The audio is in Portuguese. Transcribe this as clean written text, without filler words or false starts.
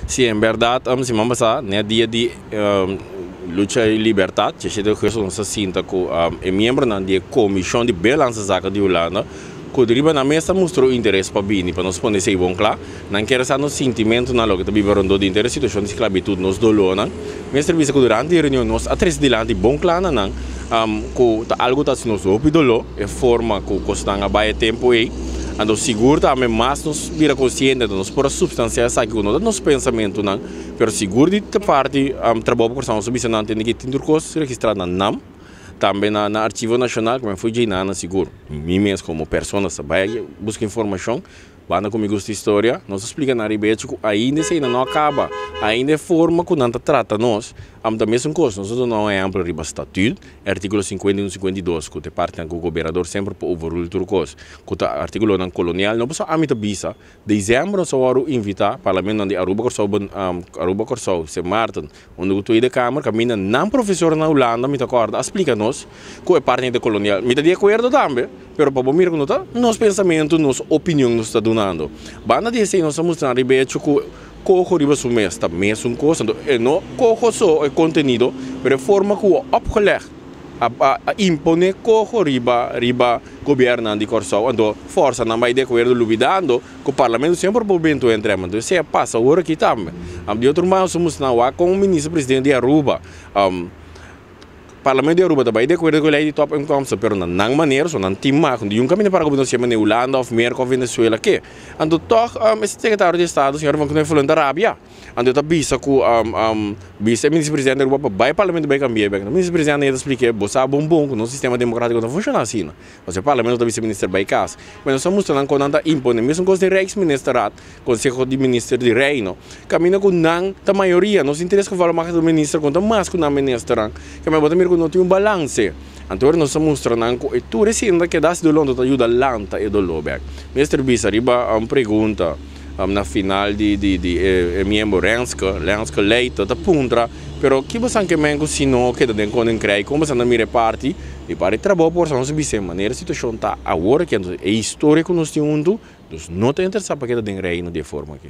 Sim, em verdade, se vamos a né dia de luta e liberdade, que se deu que nós sinta com é membro da comissão de balança zaga de Holanda, que deriva na mesa mostrou interesse para bem, para nós poder ser bom claro, não quer ser no sentimento na logo também viveram de interesse, situação de esclavitud nos dolor, não, mas serviço que durante a reunião nós atrás de lá de bom claro não, que algo está se nos opidolo, é forma que costanga a baia tempo aí. Ando seguro também, mas nos vira consciente de nós por a substância essa que nós nos pensamento não, pero seguro de parte trabalho por são subir não tem que ter coisa registrado na NAM, também na Arquivo Nacional como foi de na seguro, mim mesmo como pessoa sabe busca informação, banda comigo esta história, nós explica na ribeira ainda se ainda não acaba, ainda é forma que não trata nós, da mesma coisa, nós não é amplo riba estatuto, artigo 50 e 52, que parte do governador sempre por overrule tudo coisa, que artigo não colonial, não precisa amita bisa, dezembro nós vamos invitar parlamento de Aruba Corsau, se Martin, onde o tudo câmara caminha não professor na Holanda, me acorda, explica-nos que é parte do colonial, me de acordo também, pero para bom que nota, nos pensamentos, nos opinião nos está dando, banda de assim nós estamos na ribeira que cojo riba su mês, tá mesmo coisa, não cojo só o conteúdo, mas a forma que o opgelegd, a impone cojo riba governo de Corsau, então força não vai de acordo duvidando que o parlamento sempre momento entra, então se passa agora aqui também, de outro modo somos na UA com o ministro-presidente de Aruba, Parlamento de Aruba também de acordo com a lei de top income, mas não maneira, só não tema, quando um caminho para o governo se chama Holanda ou América ou Venezuela que, ando toch esse secretário de Estado, senhor Van Knuffelen da Arábia, ando tá bisa com vice-ministro-presidente da Aruba, vai Parlamento vai cambiar, o ministro-presidente ainda explica, você é bom que no sistema democrático não funciona assim, mas o Parlamento da vice-ministro vai casa, mas nós estamos mostrando quando anda impõe, mesmo com o Reichsministerat, Conselho de Ministro de Reino, caminha com não da maioria, nos interessa que fala mais do ministro quanto mais com o ministro, que me bota mir não tem balance. Então nós estamos mostrando que tudo isso ainda que dá se do longo ajuda lenta e do lobe. Mestre Bisa riba pergunta na final de membro Lenska Leite da puntra, pero que você que mengo se não que da quando crei como você não mira parte e para trabalho por são subir maneira situação tá agora que é história que nós temos nós não tem interessado para que da reino de forma aqui.